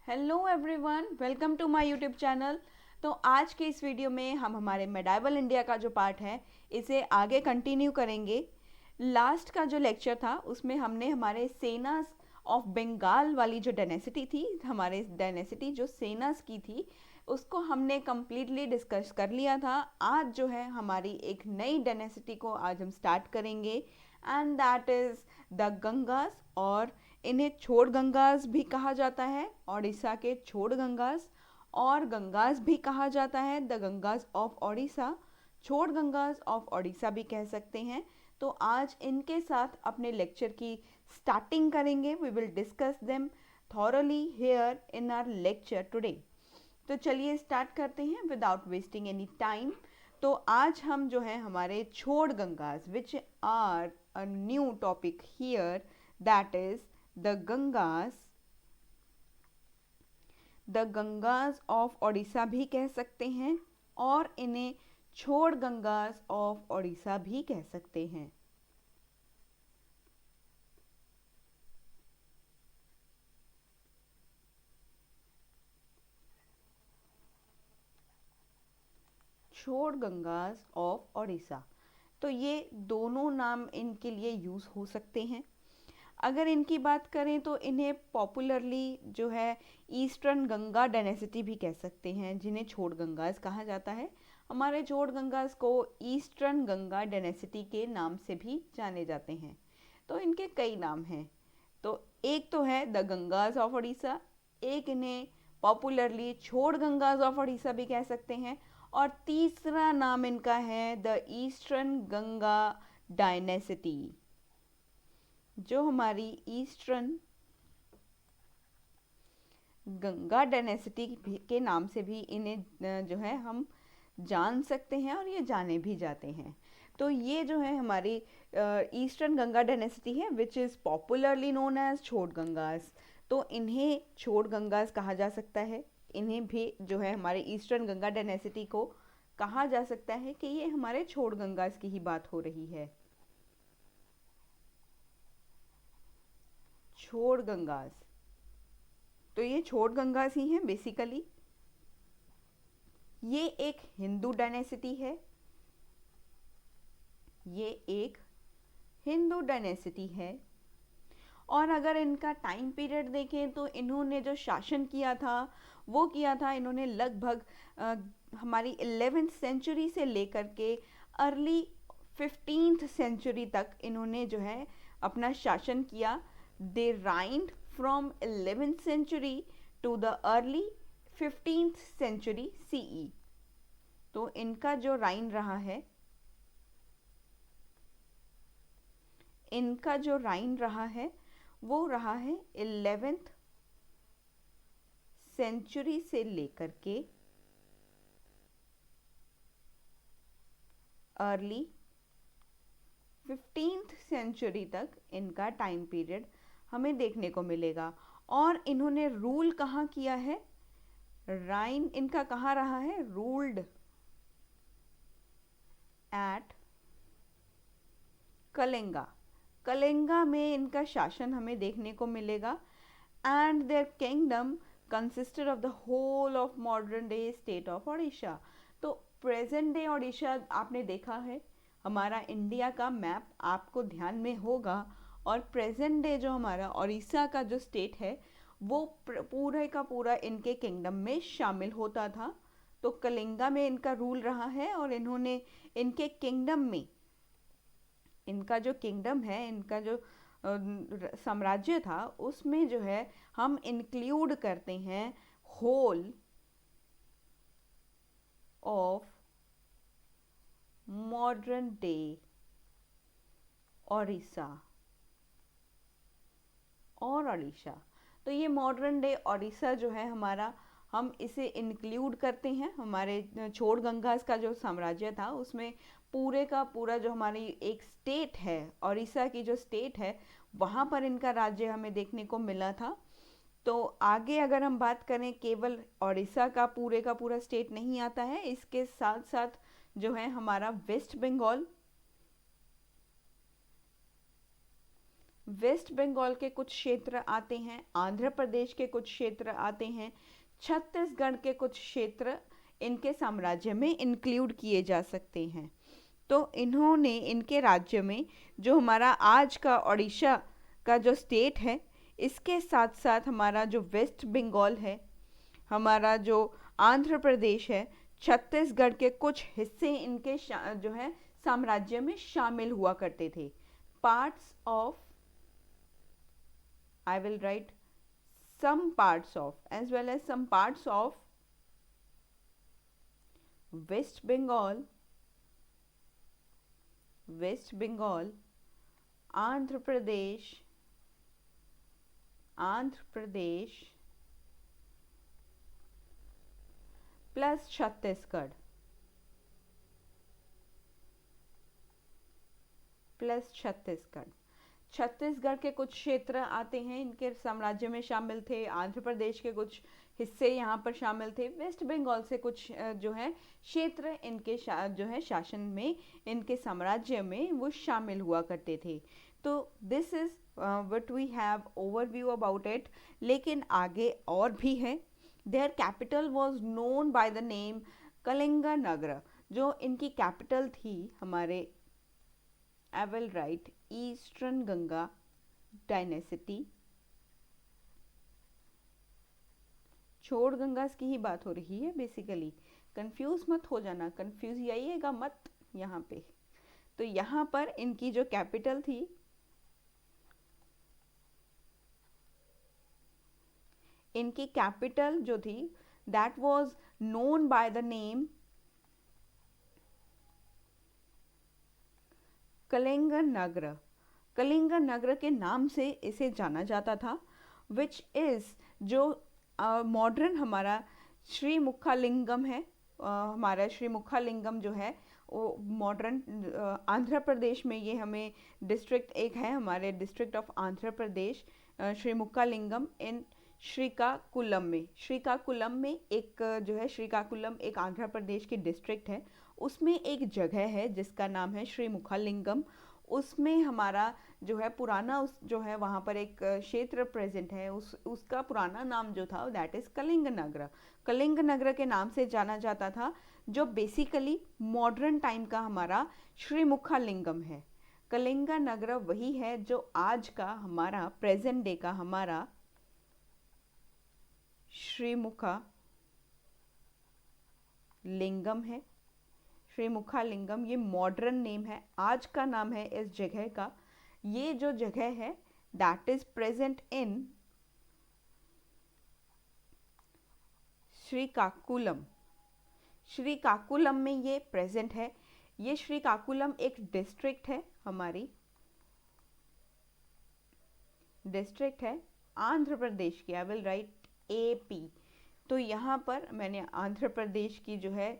Hello everyone, welcome to my YouTube channel. तो आज के इस वीडियो में हम हमारे मेडाइवल इंडिया का जो पार्ट है इसे आगे कंटिन्यू करेंगे। लास्ट का जो लेक्चर था उसमें हमने हमारे सेनास ऑफ बंगाल वाली जो डायनेसिटी थी, हमारे डायनेसिटी जो सेनास की थी, उसको हमने कम्प्लीटली डिस्कस कर लिया था। आज जो है हमारी एक नई डायनेसिटी को आज हम स्टार्ट करेंगे and that is the Gangas, और इन्हें छोड़ गंगास भी कहा जाता है, ओडिशा के छोड़ गंगास, और गंगास भी कहा जाता है, द गंगास ऑफ ओडिशा, छोड़ गंगास ऑफ ओडिशा भी कह सकते हैं। तो आज इनके साथ अपने लेक्चर की स्टार्टिंग करेंगे। We will discuss them thoroughly here in our lecture today. तो चलिए स्टार्ट करते हैं विदाउट वेस्टिंग एनी टाइम। तो आज हम जो है हमारे Choda Gangas which are a new topic here, that is the Gangas, the Gangas of Odisha भी कह सकते हैं और इन्हें छोड़ गंगास ऑफ ओडिशा भी कह सकते हैं। छोड़ गंगास ऑफ ओडिशा, तो ये दोनों नाम इनके लिए यूज़ हो सकते हैं। अगर इनकी बात करें तो इन्हें पॉपुलरली जो है ईस्टर्न गंगा डायनेसिटी भी कह सकते हैं, जिन्हें छोड़ गंगास कहा जाता है। हमारे छोड़ गंगास को ईस्टर्न गंगा डायनेसिटी के नाम से भी जाने जाते हैं। तो इनके कई नाम हैं। तो एक तो है द गंगास ऑफ उड़ीसा, एक इन्हें पॉपुलरली छोड़ गंगास ऑफ उड़ीसा भी कह सकते हैं, और तीसरा नाम इनका है द ईस्टर्न गंगा डायनेसिटी, जो हमारी ईस्टर्न गंगा डायनेसिटी के नाम से भी इन्हें जो है हम जान सकते हैं और ये जाने भी जाते हैं। तो ये जो है हमारी ईस्टर्न गंगा डायनेसिटी है which is popularly known as Choda Gangas. तो इन्हें छोड़ गंगास कहा जा सकता है। इन्हें भी जो है हमारे ईस्टर्न गंगा डायनेसिटी को कहा जा सकता है कि ये हमारे छोड़ गंगास की ही बात हो रही है। छोड़ गंगास, तो ये छोड़ गंगास ही हैं बेसिकली। ये एक हिंदू डायनेसिटी है, ये एक हिंदू डायनेसिटी है। और अगर इनका टाइम पीरियड देखें तो इन्होंने जो शासन किया था वो किया था इन्होंने लगभग हमारी 11th सेंचुरी से लेकर के अर्ली 15th सेंचुरी तक इन्होंने जो है अपना शासन किया। They rained from 11th century to the early 15th century CE. तो इनका जो राइन रहा है, इनका जो राइन रहा है वो रहा है 11th सेंचुरी से लेकर के अर्ली 15th सेंचुरी तक इनका टाइम पीरियड हमें देखने को मिलेगा। और इन्होंने रूल कहाँ किया है, राइन इनका कहाँ रहा है, रूल्ड एट कलिंगा। कलिंगा में इनका शासन हमें देखने को मिलेगा। And there kingdom consisted of the whole of modern day state of Odisha. तो प्रेजेंट डे ओडिशा आपने देखा है, हमारा इंडिया का मैप आपको ध्यान में होगा, और प्रेजेंट डे जो हमारा ओडिशा का जो स्टेट है वो पूरे का पूरा इनके किंगडम में शामिल होता था। तो कलिंगा में इनका रूल रहा है, और इन्होंने इनके किंगडम में, इनका जो किंगडम है, इनका जो साम्राज्य था, उसमें जो है हम इंक्लूड करते हैं whole of modern day Odisha और ओडिशा। तो ये मॉडर्न डे ओडिशा जो है हमारा, हम इसे इंक्लूड करते हैं हमारे छोड़ गंगास का जो साम्राज्य था उसमें। पूरे का पूरा जो हमारी एक स्टेट है, ओडिशा की जो स्टेट है, वहाँ पर इनका राज्य हमें देखने को मिला था। तो आगे अगर हम बात करें, केवल ओडिशा का पूरा स्टेट नहीं आता है, इसके साथ साथ जो है हमारा वेस्ट बंगाल, वेस्ट बंगाल के कुछ क्षेत्र आते हैं, आंध्र प्रदेश के कुछ क्षेत्र आते हैं, छत्तीसगढ़ के कुछ क्षेत्र इनके साम्राज्य में इंक्लूड किए जा सकते हैं। तो इन्होंने इनके राज्य में जो हमारा आज का उड़ीसा का जो स्टेट है, इसके साथ साथ हमारा जो वेस्ट बंगाल है, हमारा जो आंध्र प्रदेश है, छत्तीसगढ़ के कुछ हिस्से इनके जो है साम्राज्य में शामिल हुआ करते थे। Parts of, I will write some parts of, as well as some parts of West Bengal, Andhra Pradesh, plus Chhattisgarh, Chhattisgarh के कुछ क्षेत्र आते हैं, इनके साम्राज्य में शामिल थे। आंध्र प्रदेश के कुछ हिस्से यहाँ पर शामिल थे। वेस्ट बंगाल से कुछ जो है क्षेत्र इनके जो है शासन में, इनके साम्राज्य में वो शामिल हुआ करते थे। तो this is what we have overview about it. लेकिन आगे और भी है। Their capital was known by the name Kalinga Nagar. जो इनकी कैपिटल थी हमारे, I will write eastern Ganga dynasty. Choda Ganga की ही बात हो रही है बेसिकली, कंफ्यूज मत हो जाना, कंफ्यूज आइएगा मत यहाँ पे। तो यहाँ पर इनकी जो कैपिटल थी, इनकी कैपिटल जो थी that was known by the name Kalinga Nagar. Kalinga Nagar के नाम से इसे जाना जाता था, विच इज़ जो मॉडर्न हमारा श्री मुखालिंगम है। हमारा श्री मुखालिंगम जो है वो मॉडर्न आंध्र प्रदेश में, ये हमें डिस्ट्रिक्ट एक है हमारे डिस्ट्रिक्ट ऑफ आंध्र प्रदेश, श्री मुखालिंगम इन श्रीकाकुलम में। श्रीकाकुलम में एक जो है, श्रीकाकुलम एक आंध्र प्रदेश की डिस्ट्रिक्ट है, उसमें एक जगह है जिसका नाम है श्री मुखालिंगम। उसमें हमारा जो है पुराना उस जो है वहाँ पर एक क्षेत्र प्रेजेंट है, उसका पुराना नाम जो था दैट इज़ कलिंग नगर। कलिंग नगर के नाम से जाना जाता था, जो बेसिकली मॉडर्न टाइम का हमारा श्री मुखालिंगम है। कलिंगा नगर वही है जो आज का हमारा प्रेजेंट डे का हमारा श्री मुखालिंगम है। श्री मुखालिंगम ये मॉडर्न नेम है, आज का नाम है इस जगह का। ये जो जगह है that is present in Srikakulam. Srikakulam में ये प्रेजेंट है। ये श्रीकाकुलम एक डिस्ट्रिक्ट है, हमारी डिस्ट्रिक्ट है आंध्र प्रदेश की। I will write AP। तो यहाँ पर मैंने आंध्र प्रदेश की जो है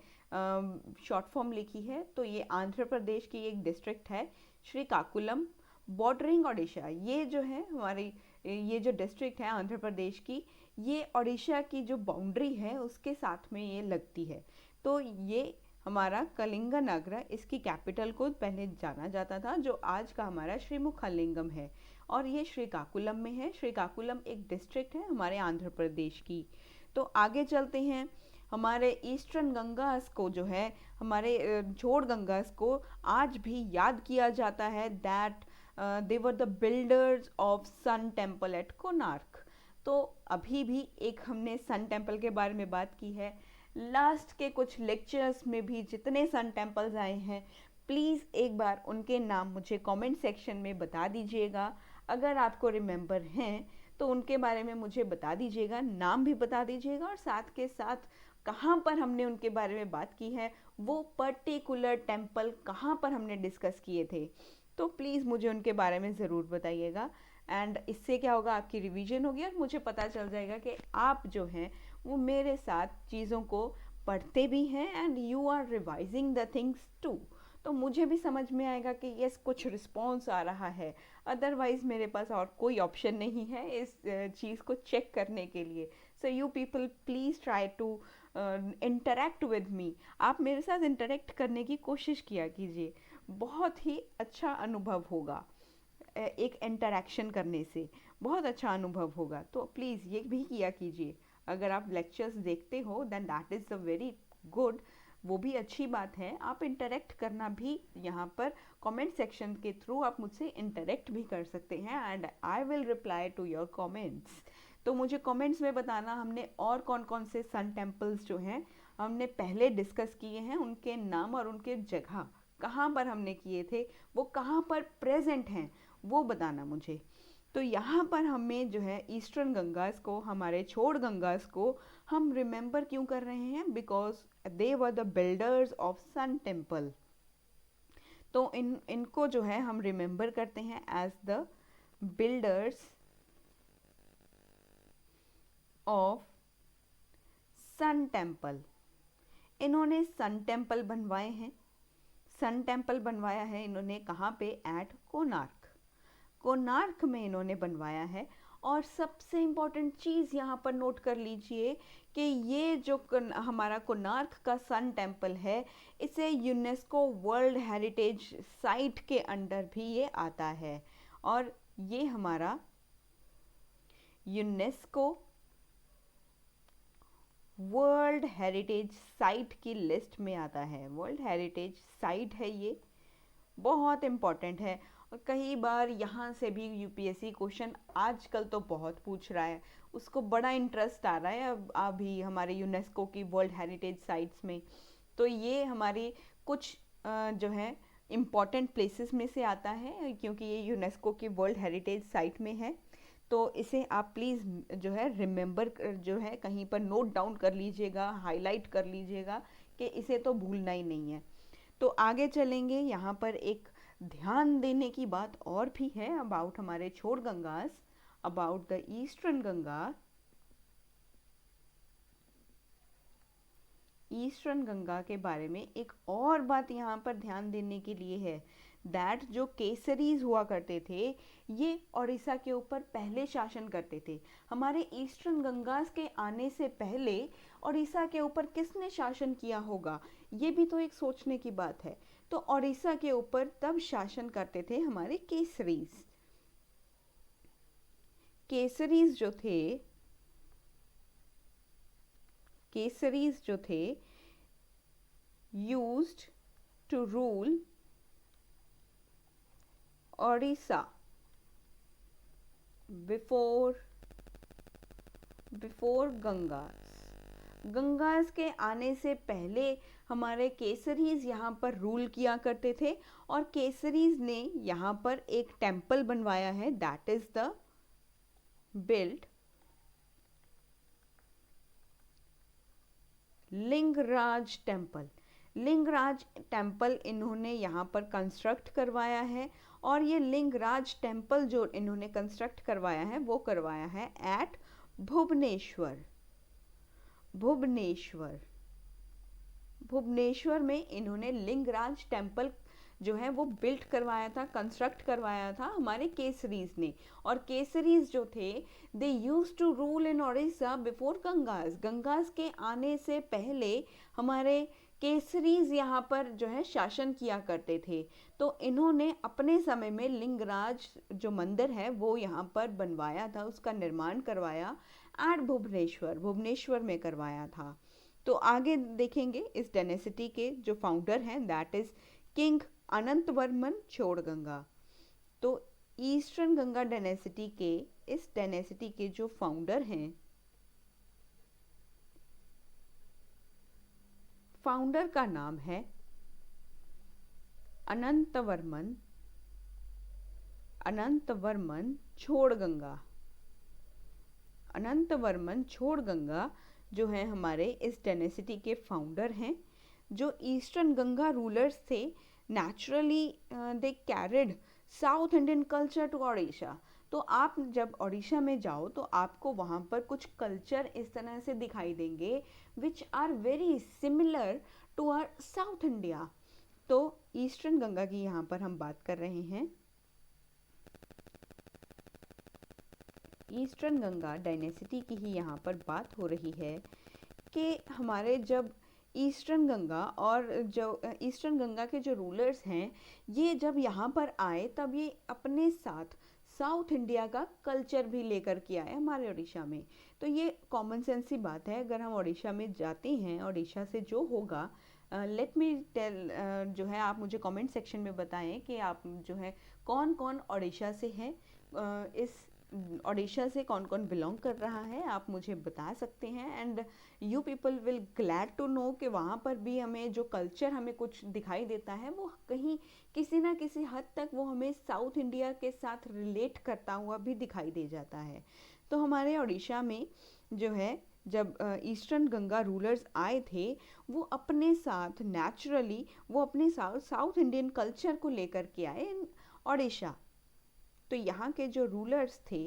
शॉर्ट फॉर्म लिखी है। तो ये आंध्र प्रदेश की एक डिस्ट्रिक्ट है श्रीकाकुलम, बॉर्डरिंग ओडिशा। ये जो है हमारी ये जो डिस्ट्रिक्ट है आंध्र प्रदेश की, ये ओडिशा की जो बाउंड्री है उसके साथ में ये लगती है। तो ये हमारा कलिंगा नगर, इसकी कैपिटल को पहले जाना जाता था, जो आज का हमारा श्री मुखालिंगम है, और ये श्रीकाकुलम में है। श्रीकाकुलम एक डिस्ट्रिक्ट है हमारे आंध्र प्रदेश की। तो आगे चलते हैं। हमारे ईस्टर्न गंगास को जो है, हमारे छोड़ गंगास को आज भी याद किया जाता है that they were the builders of sun temple at Konark. तो अभी भी एक हमने सन टेम्पल के बारे में बात की है। लास्ट के कुछ लेक्चर्स में भी जितने सन टेम्पल्स आए हैं, प्लीज़ एक बार उनके नाम मुझे कमेंट सेक्शन में बता दीजिएगा। अगर आपको रिमेंबर हैं तो उनके बारे में मुझे बता दीजिएगा, नाम भी बता दीजिएगा, और साथ के साथ कहाँ पर हमने उनके बारे में बात की है, वो पर्टिकुलर टेम्पल कहाँ पर हमने डिस्कस किए थे। तो प्लीज़ मुझे उनके बारे में ज़रूर बताइएगा। एंड इससे क्या होगा, आपकी रिवीजन होगी और मुझे पता चल जाएगा कि आप जो हैं वो मेरे साथ चीज़ों को पढ़ते भी हैं and you are revising the things too. तो मुझे भी समझ में आएगा कि यस कुछ रिस्पॉन्स आ रहा है। अदरवाइज़ मेरे पास और कोई ऑप्शन नहीं है इस चीज़ को चेक करने के लिए। So you people please try to interact with me. आप मेरे साथ इंटरेक्ट करने की कोशिश किया कीजिए, बहुत ही अच्छा अनुभव होगा। एक इंटरेक्शन करने से बहुत अच्छा अनुभव होगा। तो प्लीज़ ये भी किया कीजिए। अगर आप लेक्चर्स देखते हो then that is a very good, वो भी अच्छी बात है। आप इंटरेक्ट करना भी यहाँ पर कमेंट सेक्शन के थ्रू आप मुझसे इंटरेक्ट भी कर सकते हैं and I will reply to your comments. तो मुझे कमेंट्स में बताना हमने और कौन कौन से सन टेम्पल्स जो हैं हमने पहले डिस्कस किए हैं, उनके नाम और उनके जगह कहाँ पर हमने किए थे, वो कहाँ पर प्रेजेंट हैं, वो बताना मुझे। तो यहाँ पर हमें जो है ईस्टर्न गंगास को, हमारे छोड़ गंगास को हम रिमेंबर क्यों कर रहे हैं? Because they were the builders of sun temple. तो इनको जो है हम रिमेंबर करते हैं as the builders of sun temple. इन्होंने सन टेम्पल बनवाए हैं। सन टेम्पल बनवाया है इन्होंने कहाँ पे? एट कोणार्क। कोणार्क में इन्होंने बनवाया है। और सबसे इम्पॉर्टेंट चीज़ यहाँ पर नोट कर लीजिए कि ये जो हमारा कोणार्क का सन टेम्पल है, इसे यूनेस्को वर्ल्ड हेरिटेज साइट के अंडर भी ये आता है। और ये हमारा यूनेस्को वर्ल्ड हेरिटेज साइट की लिस्ट में आता है। वर्ल्ड हेरिटेज साइट है ये, बहुत इम्पॉर्टेंट है। और कई बार यहाँ से भी यूपीएससी क्वेश्चन आजकल तो बहुत पूछ रहा है, उसको बड़ा इंटरेस्ट आ रहा है अब अभी हमारे यूनेस्को की वर्ल्ड हेरिटेज साइट्स में। तो ये हमारी कुछ जो है इम्पॉर्टेंट प्लेसेस में से आता है, क्योंकि ये यूनेस्को की वर्ल्ड हेरिटेज साइट में है। तो इसे आप प्लीज़ जो है रिमेंबर जो है कहीं पर नोट डाउन कर लीजिएगा, हाईलाइट कर लीजिएगा कि इसे तो भूलना ही नहीं है। तो आगे चलेंगे। यहाँ पर एक ध्यान देने की बात और भी है अबाउट हमारे Choda Gangas, about the eastern Ganga. Eastern Ganga के बारे में एक और बात यहाँ पर ध्यान देने के लिए है, दैट जो केसरीज हुआ करते थे ये ओडिशा के ऊपर पहले शासन करते थे। हमारे ईस्टर्न गंगास के आने से पहले ओडिशा के ऊपर किसने शासन किया होगा, ये भी तो एक सोचने की बात है। तो ओडिशा के ऊपर तब शासन करते थे हमारे केसरीज। केसरीज जो थे, केसरीज जो थे used to rule Odisha before Gangas. Gangas के आने से पहले हमारे केसरीज यहाँ पर रूल किया करते थे और केसरीज ने यहाँ पर एक टेम्पल बनवाया है, that is the built Lingaraj temple. Lingaraj temple इन्होंने यहाँ पर कंस्ट्रक्ट करवाया है और ये लिंगराज टेम्पल जो इन्होंने कंस्ट्रक्ट करवाया है वो करवाया है एट भुवनेश्वर। भुवनेश्वर, भुवनेश्वर में इन्होंने लिंगराज टेम्पल जो है वो बिल्ट करवाया था, कंस्ट्रक्ट करवाया था हमारे केसरीज ने। और केसरीज जो थे they use to rule in Odisha before Gangas. Gangas के आने से पहले हमारे केसरीज यहाँ पर जो है शासन किया करते थे। तो इन्होंने अपने समय में लिंगराज जो मंदिर है वो यहाँ पर बनवाया था, उसका निर्माण करवाया एट भुवनेश्वर, भुवनेश्वर में करवाया था। तो आगे देखेंगे इस डायनेसिटी के जो फाउंडर हैं दैट इज किंग अनंतवर्मन छोड़गंगा। तो ईस्टर्न गंगा डायनेसिटी के, इस डायनेसिटी के जो फाउंडर हैं, फाउंडर का नाम है अनंतवर्मन, अनंतवर्मन छोड़गंगा। अनंतवर्मन छोड़गंगा जो है हमारे इस डायनेसिटी के फाउंडर हैं। जो ईस्टर्न गंगा रूलर्स थे naturally they carried south Indian culture to Odisha. तो आप जब ओडिशा में जाओ तो आपको वहाँ पर कुछ कल्चर इस तरह से दिखाई देंगे which are very similar to our south India. तो ईस्टर्न गंगा की यहाँ पर हम बात कर रहे हैं। ईस्टर्न गंगा डायनेसिटी की ही यहाँ पर बात हो रही है कि हमारे जब ईस्टर्न गंगा और जो ईस्टर्न गंगा के जो रूलर्स हैं, ये जब यहाँ पर आए तब ये अपने साथ साउथ इंडिया का कल्चर भी लेकर के आए हमारे उड़ीसा में। तो ये कॉमन सेंस सी बात है, अगर हम उड़ीसा में जाते हैं, उड़ीसा से जो होगा, लेट मी टेल, जो है आप मुझे कमेंट सेक्शन में बताएं कि आप जो है कौन कौन उड़ीसा से हैं, इस ओडिशा से कौन कौन बिलोंग कर रहा है, आप मुझे बता सकते हैं। And you people will glad to know कि वहाँ पर भी हमें जो कल्चर हमें कुछ दिखाई देता है, वो कहीं किसी ना किसी हद तक वो हमें साउथ इंडिया के साथ रिलेट करता हुआ भी दिखाई दे जाता है। तो हमारे उड़ीसा में जो है, जब ईस्टर्न गंगा रूलर्स आए थे, वो अपने साथ नेचुरली वो अपने साउथ इंडियन कल्चर को लेकर के आए उड़ीसा। तो यहाँ के जो रूलर्स थे,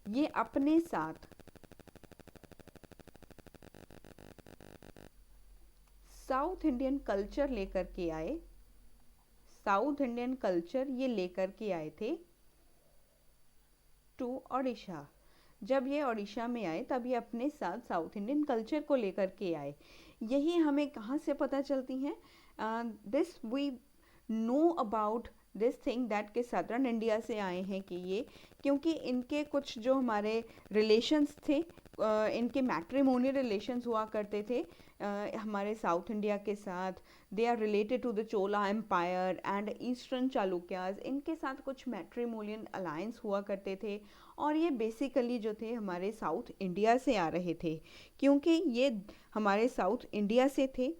ये अपने साथ साउथ इंडियन कल्चर लेकर के आए, साउथ इंडियन कल्चर ये लेकर के आए थे टू ओडिशा। जब ये ओडिशा में आए तब ये अपने साथ साउथ इंडियन कल्चर को लेकर के आए। यही हमें कहाँ से पता चलती हैं? This we know about this thing that के सदर्न इंडिया से आए हैं कि ये, क्योंकि इनके कुछ जो हमारे रिलेशंस थे, इनके मैट्रिमोनियल रिलेशंस हुआ करते थे हमारे साउथ इंडिया के साथ। They are related to the Chola empire and eastern Chalukyas, इनके साथ कुछ मैट्रिमोनियल अलायंस हुआ करते थे। और ये बेसिकली जो थे हमारे साउथ इंडिया से आ रहे थे, क्योंकि ये हमारे साउथ इंडिया से थे।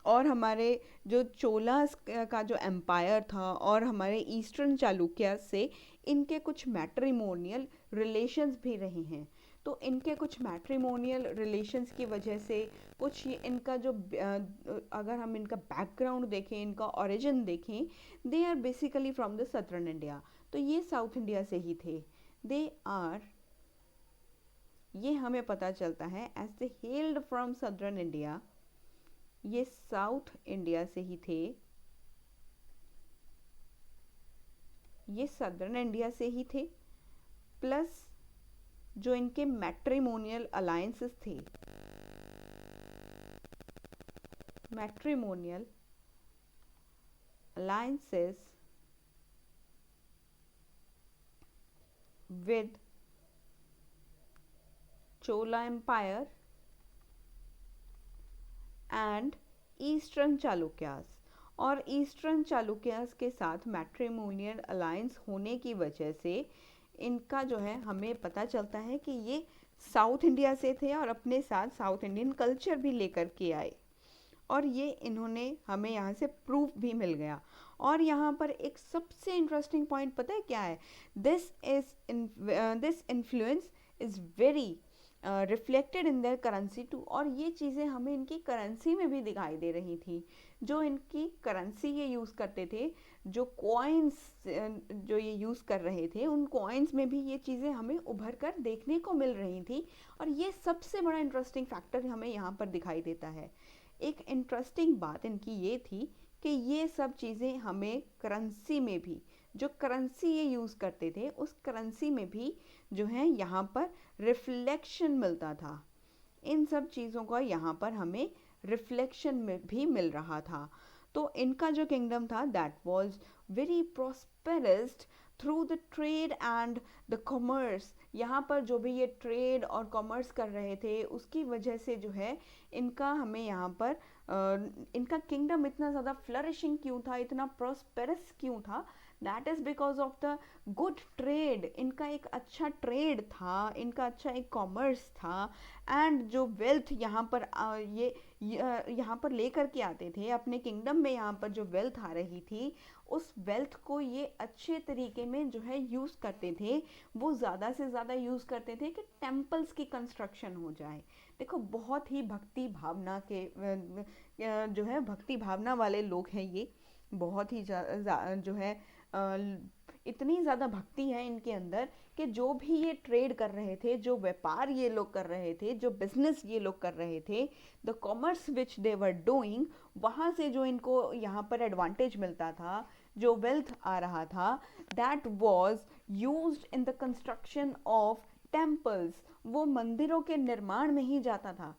और हमारे जो चोलास का जो एम्पायर था और हमारे ईस्टर्न चालुक्या से इनके कुछ मैट्रिमोनियल रिलेशंस भी रहे हैं। तो इनके कुछ मैट्रिमोनियल रिलेशंस की वजह से कुछ इनका जो अगर हम इनका बैकग्राउंड देखें, इनका ओरिजिन देखें, they are basically from the southern India. तो ये साउथ इंडिया से ही थे। दे आर, ये हमें पता चलता है as they held from southern India, ये साउथ इंडिया से ही थे, ये सदर्न इंडिया से ही थे। प्लस जो इनके मैट्रिमोनियल अलायंसेस थे, matrimonial alliances with Chola empire and eastern Chalukyas, और ईस्टर्न चालुक्यास के साथ मैट्रिमोनियल अलायंस होने की वजह से इनका जो है हमें पता चलता है कि ये साउथ इंडिया से थे और अपने साथ साउथ इंडियन कल्चर भी लेकर के आए। और ये इन्होंने हमें यहाँ से प्रूफ भी मिल गया। और यहाँ पर एक सबसे इंटरेस्टिंग पॉइंट पता है क्या है? This influence is very reflected in their currency too. और ये चीज़ें हमें इनकी करेंसी में भी दिखाई दे रही थी। जो इनकी करेंसी ये यूज़ करते थे, जो कॉइन्स जो ये यूज़ कर रहे थे, उन कॉइन्स में भी ये चीज़ें हमें उभर कर देखने को मिल रही थी। और ये सबसे बड़ा इंटरेस्टिंग फैक्टर हमें यहाँ पर दिखाई देता है। एक इंटरेस्टिंग बात इनकी ये थी कि ये सब चीज़ें हमें करेंसी में भी, जो करेंसी ये यूज़ करते थे उस करेंसी में भी जो है यहाँ पर रिफ्लेक्शन मिलता था। इन सब चीज़ों का यहाँ पर हमें रिफ्लेक्शन में भी मिल रहा था। तो इनका जो किंगडम था that was very prosperous through the trade and the commerce. यहाँ पर जो भी ये ट्रेड और कॉमर्स कर रहे थे उसकी वजह से जो है इनका हमें यहाँ पर इनका किंगडम इतना ज़्यादा फ्लरिशिंग क्यों था, इतना प्रॉस्पेरस क्यों था? That is because of the good trade. इनका एक अच्छा ट्रेड था, इनका अच्छा एक कॉमर्स था। एंड जो वेल्थ यहाँ पर ये यहाँ पर लेकर के आते थे अपने किंगडम में, यहाँ पर जो वेल्थ आ रही थी उस वेल्थ को ये अच्छे तरीके में जो है यूज़ करते थे। वो ज़्यादा से ज़्यादा यूज़ करते थे कि टेम्पल्स की कंस्ट्रक्शन हो जाए। देखो बहुत ही भक्ति भावना के जो है भक्ति भावना वाले लोग हैं ये, बहुत ही जो है इतनी ज़्यादा भक्ति है इनके अंदर कि जो भी ये ट्रेड कर रहे थे, जो व्यापार ये लोग कर रहे थे, जो बिजनेस ये लोग कर रहे थे, the commerce which they were doing, वहाँ से जो इनको यहाँ पर एडवांटेज मिलता था, जो वेल्थ आ रहा था, that was used in the construction of temples. वो मंदिरों के निर्माण में ही जाता था।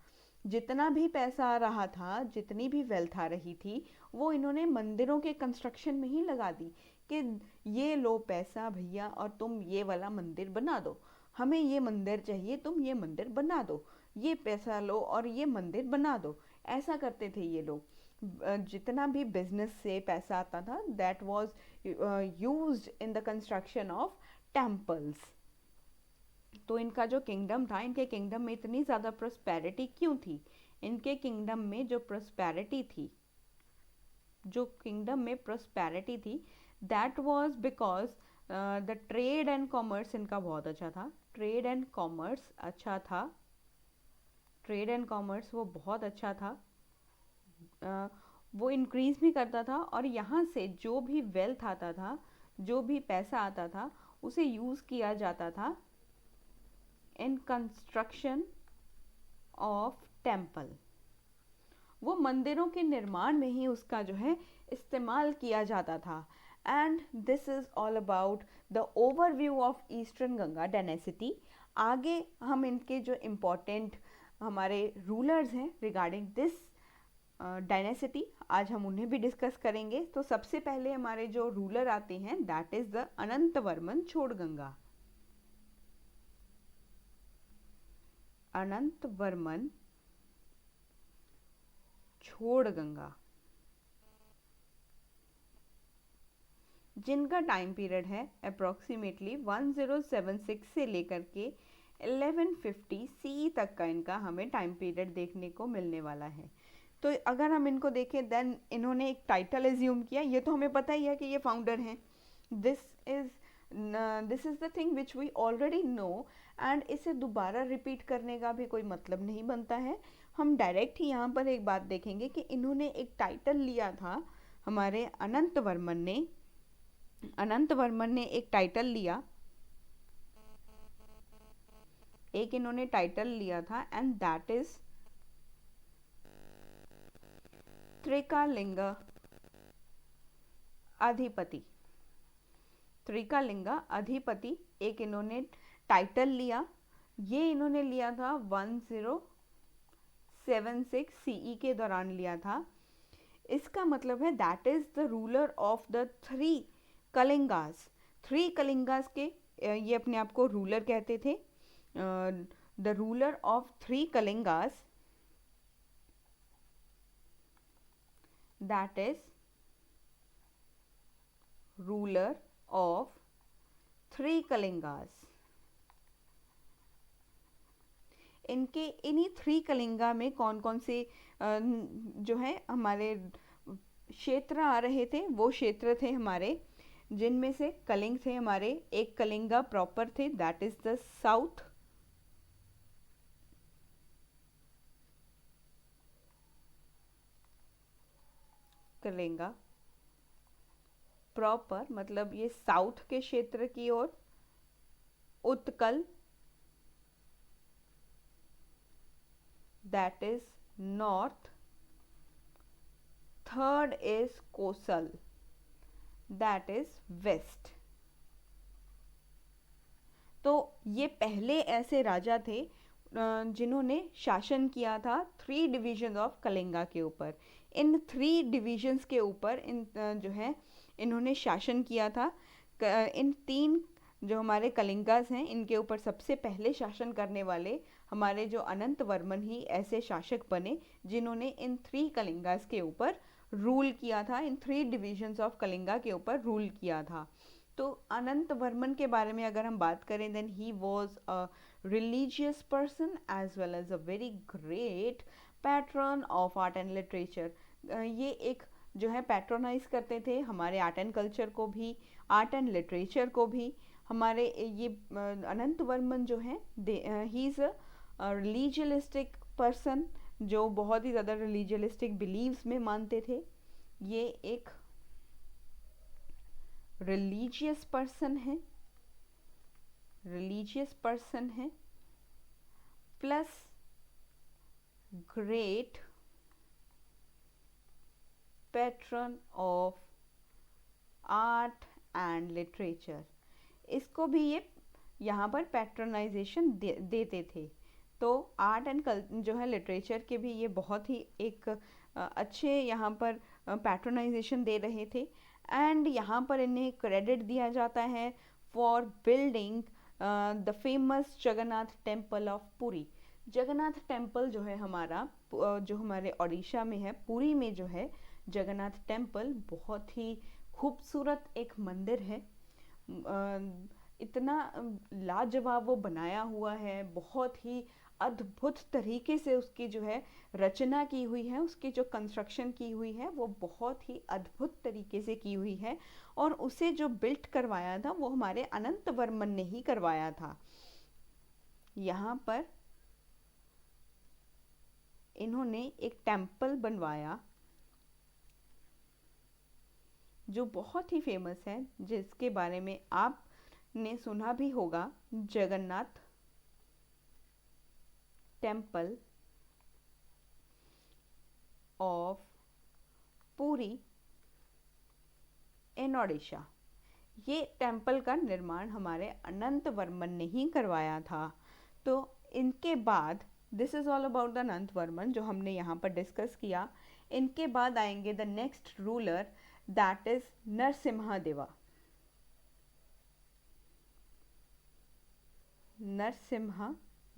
जितना भी पैसा आ रहा था, जितनी भी वेल्थ आ रही थी, वो इन्होंने मंदिरों के कंस्ट्रक्शन में ही लगा दी कि ये लो पैसा भैया और तुम ये वाला मंदिर बना दो, हमें ये मंदिर चाहिए, तुम ये मंदिर बना दो, ये पैसा लो और ये मंदिर बना दो। ऐसा करते थे ये लोग। जितना भी बिजनेस से पैसा आता था, that was used in the construction of temples. तो इनका जो किंगडम था, इनके किंगडम में इतनी ज़्यादा प्रोस्पेरिटी क्यों थी? इनके किंगडम में जो प्रोस्पेरिटी थी, जो किंगडम में प्रोस्पेरिटी थी, that was because the trade and commerce इनका बहुत अच्छा था। ट्रेड एंड कॉमर्स अच्छा था, ट्रेड एंड कॉमर्स वो बहुत अच्छा था। वो इंक्रीज भी करता था और यहाँ से जो भी वेल्थ आता था, जो भी पैसा आता था, उसे यूज़ किया जाता था इन कंस्ट्रक्शन ऑफ टेम्पल। वो मंदिरों के निर्माण में ही उसका जो है इस्तेमाल किया जाता था। And this is all about the overview of eastern Ganga dynasty. आगे हम इनके जो इम्पोर्टेंट हमारे रूलर्स हैं रिगार्डिंग दिस डायनेसिटी, आज हम उन्हें भी डिस्कस करेंगे। तो सबसे पहले हमारे जो रूलर आते हैं, that is the Anantavarman Chodaganga. Anantavarman Chodaganga, जिनका टाइम पीरियड है अप्रॉक्सीमेटली 1076 से लेकर के 1150 सी तक का इनका हमें टाइम पीरियड देखने को मिलने वाला है। तो अगर हम इनको देखें, देन इन्होंने एक टाइटल एज्यूम किया, ये तो हमें पता ही है कि ये फाउंडर हैं। This is this is the thing which we already know, and इसे दोबारा रिपीट करने का भी कोई मतलब नहीं बनता है। हम डायरेक्ट ही यहाँ पर एक बात देखेंगे कि इन्होंने एक टाइटल लिया था, हमारे अनंतवर्मन ने एक टाइटल लिया, एक इन्होंने टाइटल लिया था, एंड दैट इज त्रिकालिंग अधिपति। त्रिकालिंग अधिपति एक इन्होंने टाइटल लिया। ये इन्होंने लिया था 1076 सीई के दौरान लिया था। इसका मतलब है that is the ruler of the three Kalingas. Three Kalingas के ये अपने आप को रूलर कहते थे। The ruler of three Kalingas, that is ruler of three Kalingas. इनके इन्हीं थ्री कलिंगा में कौन कौन से जो है हमारे क्षेत्र आ रहे थे, वो क्षेत्र थे हमारे, जिनमें से कलिंग थे हमारे, एक कलिंगा प्रॉपर थे, that is the south Kalinga proper, मतलब ये साउथ के क्षेत्र की ओर, Utkal that is north, third is Kosal that is west. तो ये पहले ऐसे राजा थे जिन्होंने शासन किया था थ्री डिवीजन ऑफ कलिंगा के ऊपर। इन थ्री डिवीजन्स के ऊपर इन जो है इन्होंने शासन किया था। इन तीन जो हमारे कलिंगास हैं, इनके ऊपर सबसे पहले शासन करने वाले हमारे जो अनंतवर्मन ही ऐसे शासक बने जिन्होंने इन थ्री कलिंगास के ऊपर रूल किया था, in three divisions of Kalinga के ऊपर रूल किया था। तो अनंतवर्मन के बारे में अगर हम बात करें, then he was a religious person as well as a very great patron of art and literature. ये एक जो है पैट्रोनाइज करते थे हमारे आर्ट एंड कल्चर को भी, आर्ट एंड लिटरेचर को भी। हमारे ये अनंतवर्मन जो है, ही इज़ अ रिलीजियलिस्टिक पर्सन, जो बहुत ही ज़्यादा रिलीजियलिस्टिक बिलीव्स में मानते थे। ये एक रिलीजियस पर्सन है, रिलीजियस पर्सन है, plus great patron of art and literature. इसको भी ये यहाँ पर पैट्रोनाइजेशन देते थे। तो आर्ट एंड जो है लिटरेचर के भी ये बहुत ही एक अच्छे यहाँ पर पैट्रोनाइजेशन दे रहे थे। एंड यहाँ पर इन्हें क्रेडिट दिया जाता है for building the famous Jagannath temple of Puri. Jagannath temple जो है हमारा जो हमारे ओडिशा में है, पुरी में जो है जगन्नाथ टेम्पल, बहुत ही खूबसूरत एक मंदिर है। इतना लाजवाब वो बनाया हुआ है, बहुत ही अद्भुत तरीके से उसकी जो है रचना की हुई है, उसकी जो कंस्ट्रक्शन की हुई है वो बहुत ही अद्भुत तरीके से की हुई है। और उसे जो बिल्ट करवाया था वो हमारे अनंत वर्मन ने ही करवाया था। यहाँ पर इन्होंने एक टेम्पल बनवाया जो बहुत ही फेमस है, जिसके बारे में आपने सुना भी होगा, जगन्नाथ टेम्पल ऑफ पुरी इन ओडिशा। ये टेम्पल का निर्माण हमारे अनंत वर्मन ने ही करवाया था। तो इनके बाद, this is all about the Anantavarman जो हमने यहाँ पर डिस्कस किया। इनके बाद आएंगे the next ruler, that is Narasimha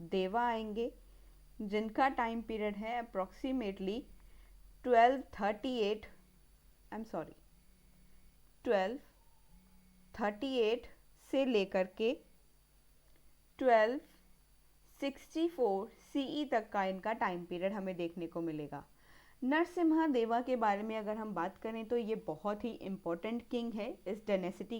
Deva आएंगे, जिनका टाइम पीरियड है अप्रोक्सीमेटली 1238 से लेकर के 1264 सीई तक का इनका टाइम पीरियड हमें देखने को मिलेगा। नरसिम्हा देवा के बारे में अगर हम बात करें तो ये बहुत ही इम्पोर्टेंट किंग है इस डायनेसिटी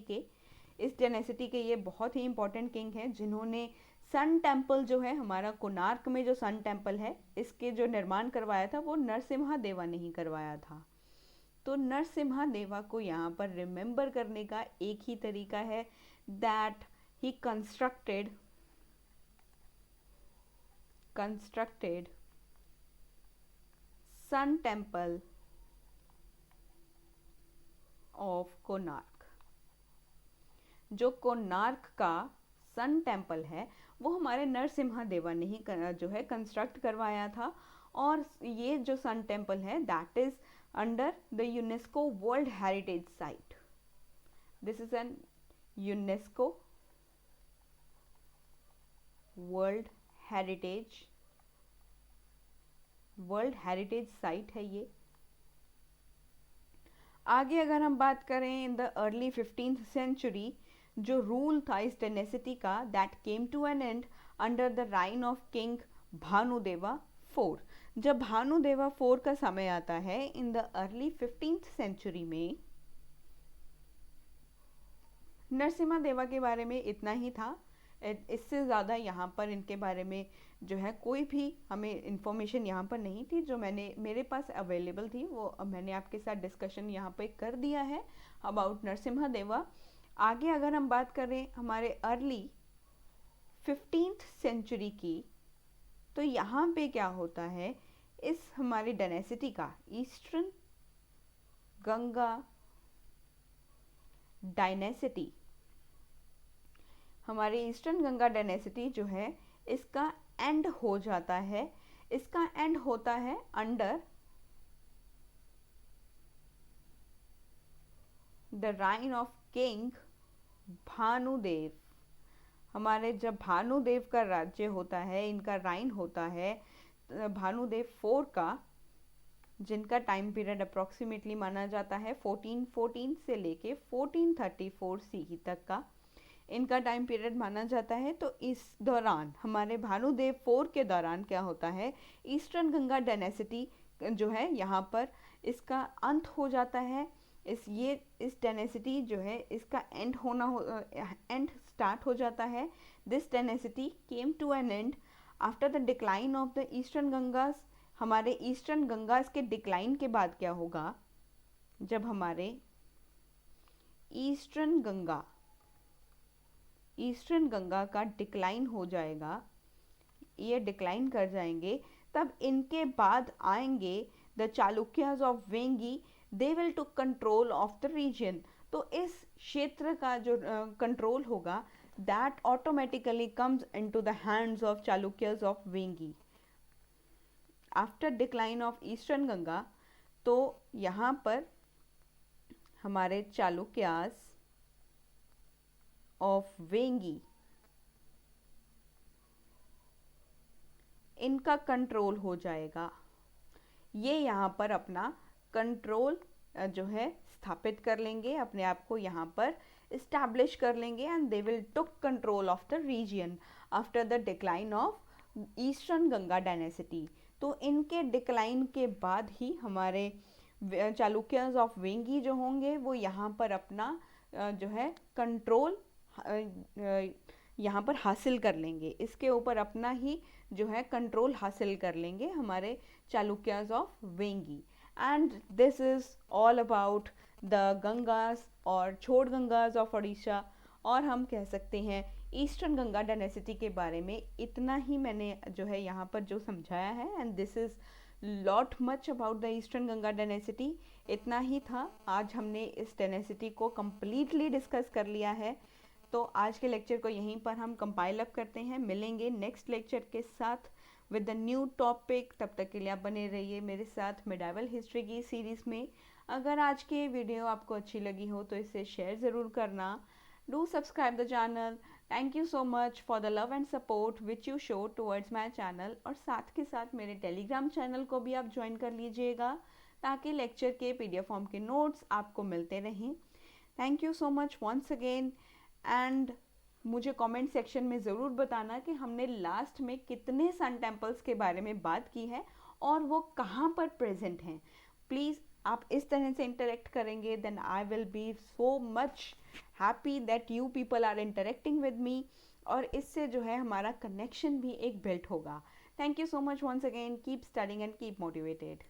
के ये बहुत ही इम्पोर्टेंट किंग है, जिन्होंने सन टेम्पल जो है हमारा कोणार्क में जो सन टेम्पल है, इसके जो निर्माण करवाया था वो नरसिम्हा देवा ने ही करवाया था। तो नरसिम्हा देवा को यहाँ पर रिमेंबर करने का एक ही तरीका है, that he constructed sun temple of Konark. जो कोणार्क का सन टेम्पल है वो हमारे नरसिम्हा देवा ने ही जो है कंस्ट्रक्ट करवाया था। और ये जो सन टेम्पल है that is under the UNESCO world heritage site. This is an UNESCO world heritage site है ये। आगे अगर हम बात करें, in the early 15th century जो रूल था इस डायनेसिटी का, that came to an end under the reign of king Bhanudeva 4। जब भानुदेवा 4 का समय आता है इन द अर्ली 15th सेंचुरी में, नरसिम्हा देवा के बारे में इतना ही था। इससे ज़्यादा यहाँ पर इनके बारे में जो है कोई भी हमें इंफॉर्मेशन यहाँ पर नहीं थी। जो मेरे पास अवेलेबल थी वो मैंने आपके साथ डिस्कशन यहाँ पे कर दिया है अबाउट नरसिम्हा देवा। आगे अगर हम बात करें हमारे अर्ली 15th सेंचुरी की, तो यहाँ पे क्या होता है, इस हमारी डायनेसिटी का ईस्टर्न गंगा डायनेसिटी, हमारी ईस्टर्न गंगा डायनेसिटी जो है इसका एंड हो जाता है। इसका एंड होता है under the reign of king Bhanudeva. हमारे जब भानुदेव का राज्य होता है, इनका राइन होता है भानुदेव 4 का, जिनका टाइम पीरियड अप्रोक्सीमेटली माना जाता है 1414 से लेके 1434 सीई तक का इनका टाइम पीरियड माना जाता है। तो इस दौरान हमारे भानुदेव 4 के दौरान क्या होता है, ईस्टर्न गंगा डायनेसिटी जो है यहाँ पर इसका अंत हो जाता है। इस डायनेसिटी जो है इसका एंड स्टार्ट हो जाता है। This dynasty came to an end after the decline of the eastern Gangas. हमारे ईस्टर्न गंगास के डिक्लाइन के बाद क्या होगा, जब हमारे ईस्टर्न गंगा का डिक्लाइन हो जाएगा, ये डिक्लाइन कर जाएंगे, तब इनके बाद आएंगे the Chalukyas of Vengi. They will to control of the region. तो इस क्षेत्र का जो कंट्रोल होगा that automatically comes into the hands of Chalukyas of Vengi. After decline of Eastern Ganga, तो यहाँ पर हमारे चालुक्यास ऑफ वेंगी, इनका कंट्रोल हो जाएगा। ये यहाँ पर अपना कंट्रोल जो है स्थापित कर लेंगे, अपने आप को यहाँ पर इस्टेब्लिश कर लेंगे, and they will took control of the region after the decline of eastern Ganga dynasty. तो इनके डिक्लाइन के बाद ही हमारे चालुक्यस ऑफ वेंगी जो होंगे वो यहाँ पर अपना जो है कंट्रोल यहाँ पर हासिल कर लेंगे, इसके ऊपर अपना ही जो है कंट्रोल हासिल कर लेंगे हमारे Chalukyas of Vengi. And this is all about the Gangas और छोड़ गंगास ऑफ उड़ीसा, और हम कह सकते हैं ईस्टर्न गंगा डायनेसिटी के बारे में इतना ही मैंने जो है यहाँ पर जो समझाया है। And this is lot much about the eastern Ganga dynasty. इतना ही था, आज हमने इस डायनेसिटी को कम्प्लीटली डिस्कस कर लिया है। तो आज के लेक्चर को यहीं पर हम कंपाइल अप करते हैं, मिलेंगे नेक्स्ट लेक्चर के साथ विद द न्यू टॉपिक। तब तक के लिए आप बने रहिए मेरे साथ मेडाइवल हिस्ट्री की सीरीज़ में। अगर आज की वीडियो आपको अच्छी लगी हो तो इसे शेयर ज़रूर करना। Do subscribe the channel. Thank you so much for the love and support which you show towards my channel. और साथ के साथ मेरे टेलीग्राम चैनल को भी आप ज्वाइन कर लीजिएगा ताकि लेक्चर के PDF फॉर्म के नोट्स आपको मिलते रहें। Thank you so much once again. And मुझे कमेंट सेक्शन में ज़रूर बताना कि हमने लास्ट में कितने सन टेम्पल्स के बारे में बात की है और वो कहाँ पर प्रेजेंट हैं। प्लीज़ आप इस तरह से इंटरेक्ट करेंगे then I will be so much happy that you people are interacting with me, और इससे जो है हमारा कनेक्शन भी एक बिल्ट होगा। Thank you so much once again. Keep studying and keep motivated.